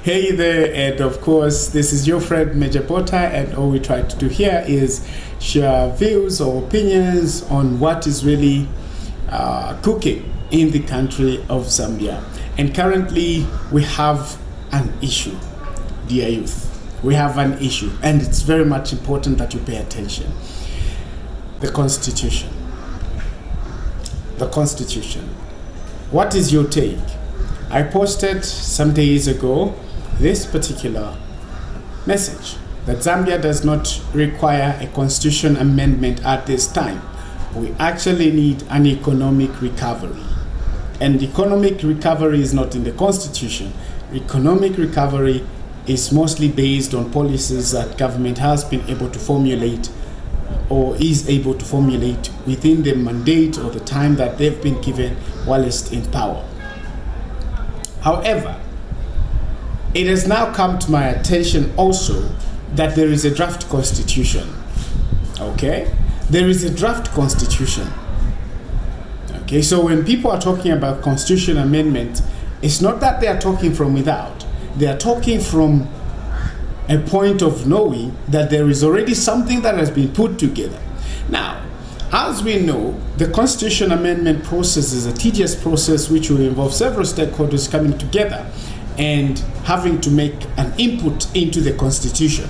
Hey there, and of course, this is your friend Major Potter, and all we try to do here is share views or opinions on what is really cooking in the country of Zambia. And currently, we have an issue, dear youth. We have an issue, and it's very much important that you pay attention. The Constitution. The Constitution. What is your take? I posted some days ago this particular message that Zambia does not require a constitution amendment at this time. We actually need an economic recovery. And economic recovery is not in the constitution. Economic recovery is mostly based on policies that government has been able to formulate or is able to formulate within the mandate or the time that they've been given whilst in power. However, it has now come to my attention also that there is a draft constitution. Okay? There is a draft constitution. Okay, so when people are talking about constitution amendment, it's not that they are talking from without. They are talking from a point of knowing that there is already something that has been put together. Now, as we know, the constitution amendment process is a tedious process which will involve several stakeholders coming together and having to make an input into the constitution,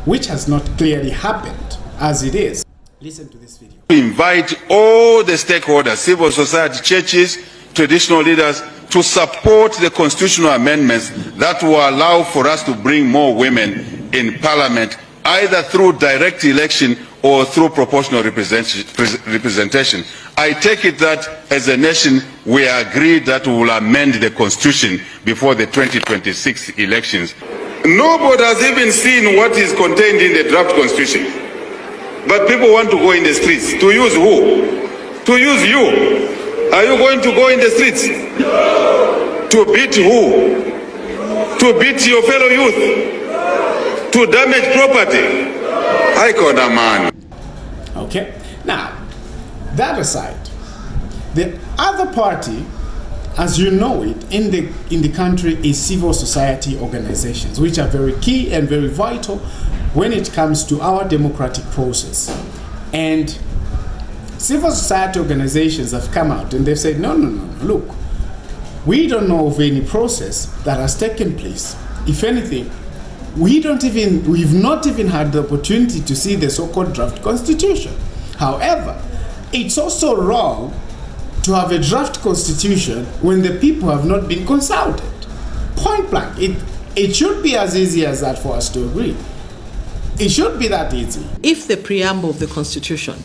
which has not clearly happened as it is. Listen to this video. We invite all the stakeholders, civil society, churches, traditional leaders, to support the constitutional amendments that will allow for us to bring more women in parliament, either through direct election or through proportional representation. I take it that as a nation we agreed that we will amend the constitution before the 2026 elections. Nobody has even seen what is contained in the draft constitution. But people want to go in the streets. To use who? To use you. Are you going to go in the streets? No. To beat who? To beat your fellow youth? To damage property? I call that man. Okay, now, that aside, the other party, as you know it, in the country is civil society organizations, which are very key and very vital when it comes to our democratic process. And civil society organizations have come out and they've said, no, look, we don't know of any process that has taken place. If anything, we've not even had the opportunity to see the so-called draft constitution. However, it's also wrong to have a draft constitution when the people have not been consulted. Point blank. It should be as easy as that for us to agree. It should be that easy. If the preamble of the Constitution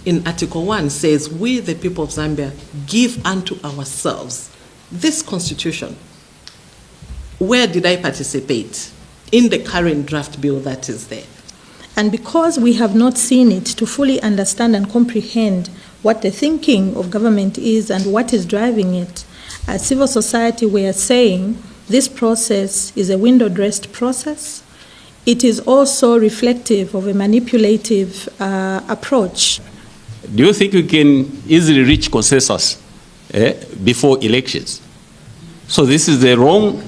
in Article 1 says, we the people of Zambia give unto ourselves this Constitution, where did I participate? In the current draft bill that is there. And because we have not seen it to fully understand and comprehend what the thinking of government is and what is driving it, as civil society we are saying this process is a window-dressed process. It is also reflective of a manipulative approach. Do you think we can easily reach consensus before elections? So this is the wrong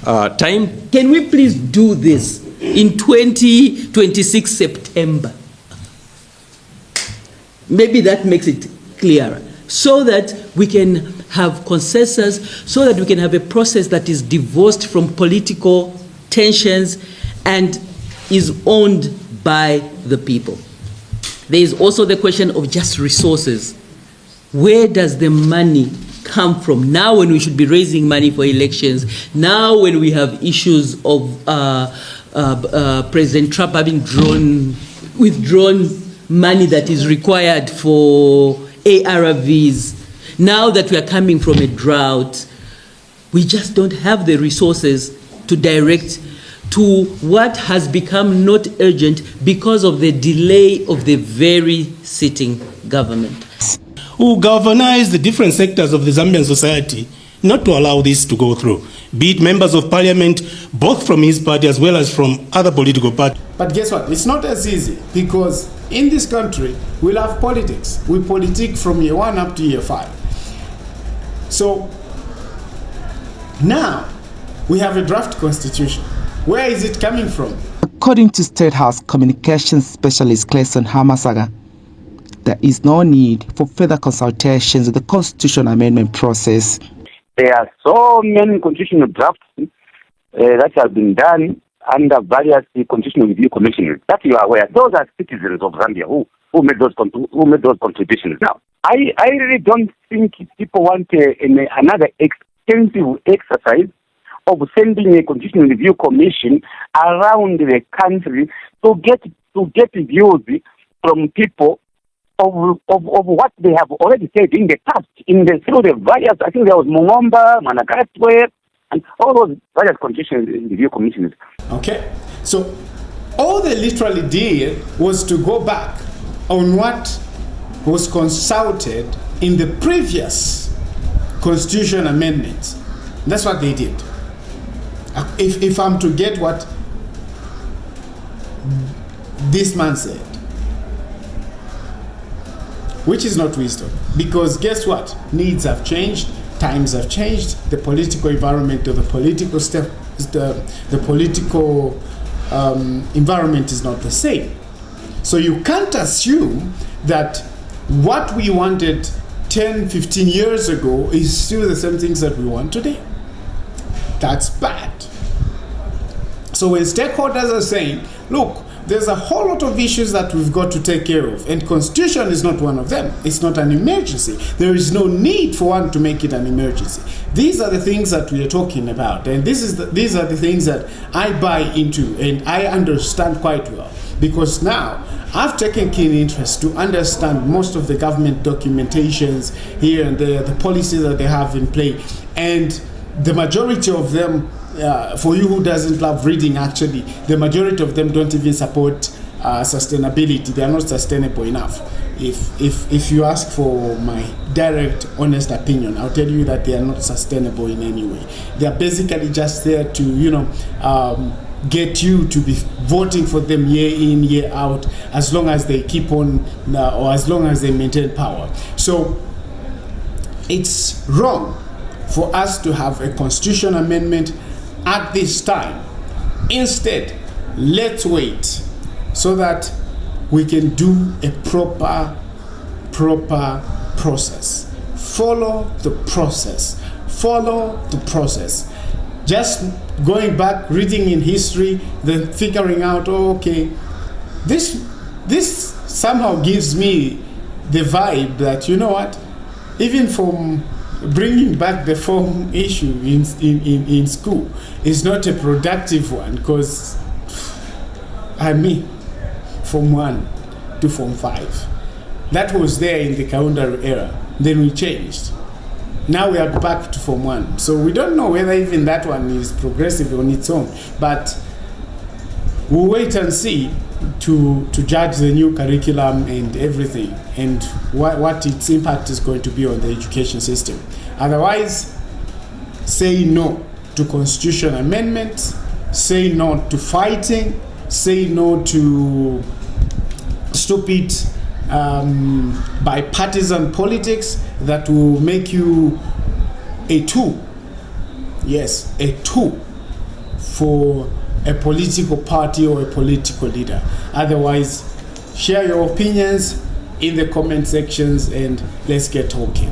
time. Can we please do this in 2026 September? Maybe that makes it clearer, so that we can have consensus, so that we can have a process that is divorced from political tensions and is owned by the people. There is also the question of just resources. Where does the money come from now when we should be raising money for elections, now when we have issues of President Trump having withdrawn money that is required for ARVs, now that we are coming from a drought, we just don't have the resources to direct to what has become not urgent because of the delay of the very sitting government. Who galvanize the different sectors of the Zambian society not to allow this to go through, be it members of parliament, both from his party as well as from other political parties. But guess what? It's not as easy, because in this country, we love politics. We politic from year 1 up to year 5. So now, We have a draft constitution. Where is it coming from? According to State House Communications Specialist Clayson Hamasaga, there is no need for further consultations in the constitution amendment process. There are so many constitutional drafts that have been done under various constitutional review commissions that you are aware. Those are citizens of Zambia who made those contributions. Now, I really don't think people want another extensive exercise of sending a constitutional review commission around the country to get views from people of what they have already said in the past, through the various, I think there was Mungomba, Managaswe, and all those various constitutional review commissions. Okay, so all they literally did was to go back on what was consulted in the previous constitution amendments. That's what they did. If I'm to get what this man said, which is not wisdom, because guess what? Needs have changed, times have changed, the political environment or the political environment is not the same. So you can't assume that what we wanted 10, 15 years ago is still the same things that we want today. That's bad. So when stakeholders are saying, look, there's a whole lot of issues that we've got to take care of, and constitution is not one of them. It's not an emergency. There is no need for one to make it an emergency. These are the things that we are talking about, and these are the things that I buy into and I understand quite well, because now I've taken keen interest to understand most of the government documentations here and there, the policies that they have in play, and the majority of them, for you who doesn't love reading, actually, the majority of them don't even support sustainability. They are not sustainable enough. If you ask for my direct, honest opinion, I'll tell you that they are not sustainable in any way. They are basically just there to, get you to be voting for them year in, year out, as long as they keep on, or as long as they maintain power. So it's wrong for us to have a constitution amendment at this time. Instead, let's wait so that we can do a proper process. Follow the process. Follow the process. Just going back, reading in history, then figuring out, okay, this somehow gives me the vibe that, you know what, even from bringing back the form issue in school is not a productive one, because Form 1 to Form 5, that was there in the Kaunda era. Then we changed. Now we are back to Form 1. So we don't know whether even that one is progressive on its own, but we'll wait and see to judge the new curriculum and everything, and what its impact is going to be on the education system. Otherwise, say no to constitution amendments, say no to fighting, say no to stupid bipartisan politics that will make you a tool. Yes, a tool for a political party or a political leader. Otherwise, share your opinions in the comment sections and let's get talking.